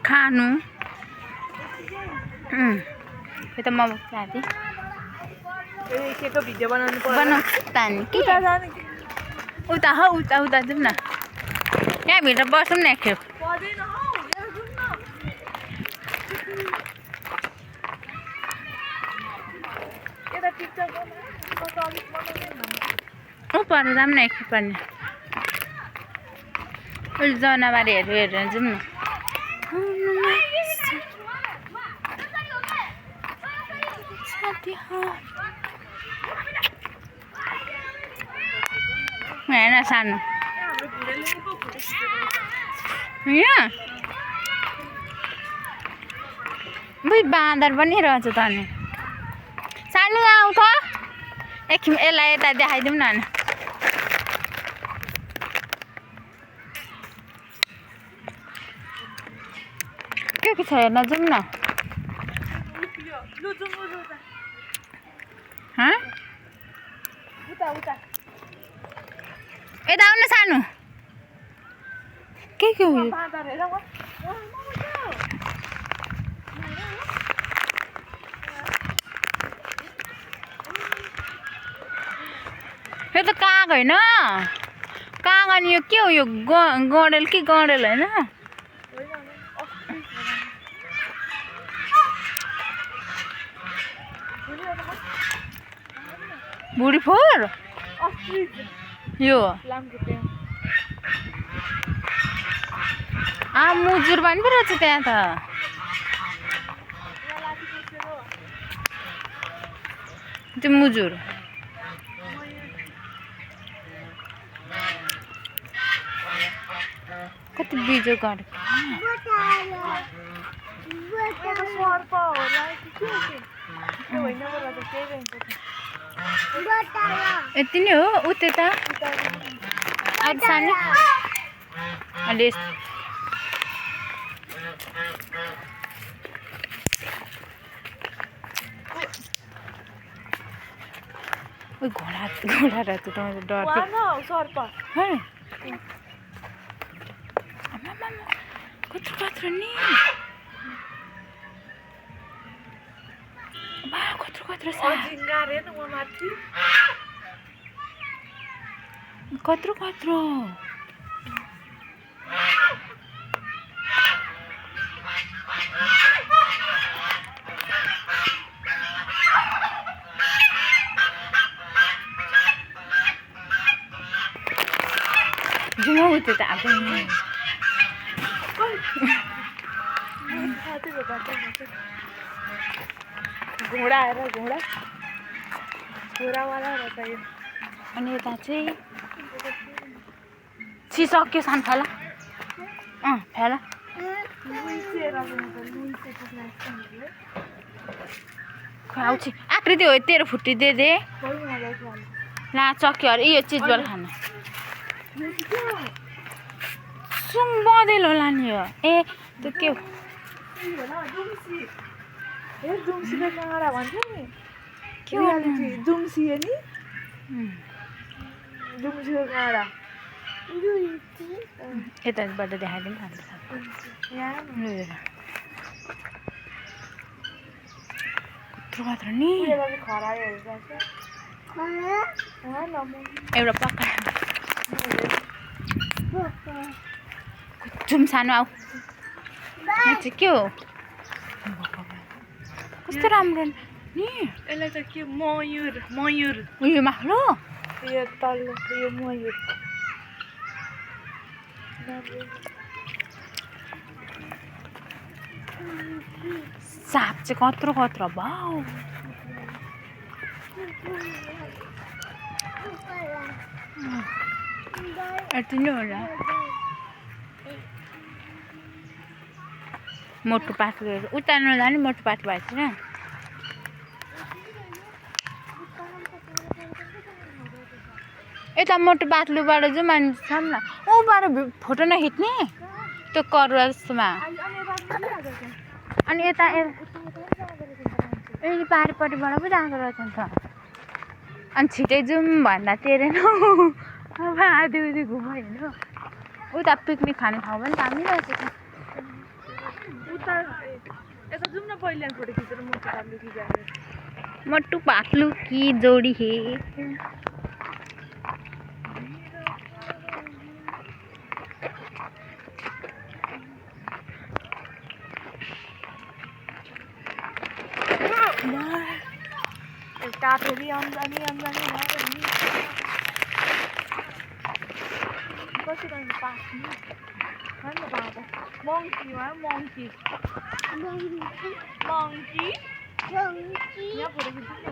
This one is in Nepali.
खानु यो त म साथी केको भिडियो बनाउनु पर्यो बनाउँछु त नि के उता हो उता उता जाउँ न यहाँ भित्र बसौँ न एकखेप पर्दैन हौ यहाँ जाउँ न यता टिकटक ऊ पर जाऊँ न एकखेप पनि उहिले जनावरहरू हेरेर जाउँ न हेर्न सानो यहाँ बाँदर पनि रहेछ त नि सानो आऊ त एकछिन यसलाई यता देखाइदिउँ न के छ हेर्न जाउँ न यता आउनु सानो के हो यो त काग होइन काग अनि यो के हो यो गडेल कि गडेल होइन बुढी फोर यो मुजुर पनि पो रहेछ त्यहाँ त त्यो मुजुर कति बिजो गरेको यति नै हो उ त्यता अझ सानो अलि घोडा घोडा रहेछ त डर कत्रो कत्रो नि कत्रो कत्रो कत्रो कत्रो जुमाउँछ त अब घोडा आएर घोडा घोडावाला रहेछ यो अनि यता चाहिँ छिसक्यो सानो फेला फेला आउँछ आकृति हो तेरो फुटी दे ला चक्यो अरे यो चिज बल खाना सुङ बँदेल होला नि यो ए त्यो के हो दुम्सीको काँडा भन्छ नि के हो दुम्सी हो नि दुम्सीको काँडा यताबाट देखाइदिउँ कत्रो कत्रो नि एउटा पक्का जुम सानो आऊ चाहिँ के हो कस्तो राम्रो नि यसलाई त के मयूर मयूर उयो माख्लो यो तल्लो यो मयूर साप चाहिँ कत्रो कत्रो भाउ यति नै होला मोटो पातलो उता नजाने मोटो पातलो भएको छैन यता मोटो पातलोबाट चाहिँ मान्छे छ नि ऊबाट फोटो नखिच्ने त्यो करुवा जस्तोमा अनि यता यही पारिपट्टिबाट पो जाँदो रहेछ नि त अनि छिटै जाउँ भन्दा तेरेन अब आधी उधी घुम्यो होइन उता पिकनिक खाने ठाउँ पनि दामी रहेछ त उता यता जाउँ न पहिला फोटो खिचेर म त पार्नु कि जाने मोटू पातलू की जोड़ी है एउटा फेरि आम्दानी आम्दानी भयो नि कति टाइम पाक्नु खानु पाउँदा मङ्की भयो मङ्की मङ्की यहाँ फोटो खिच्नु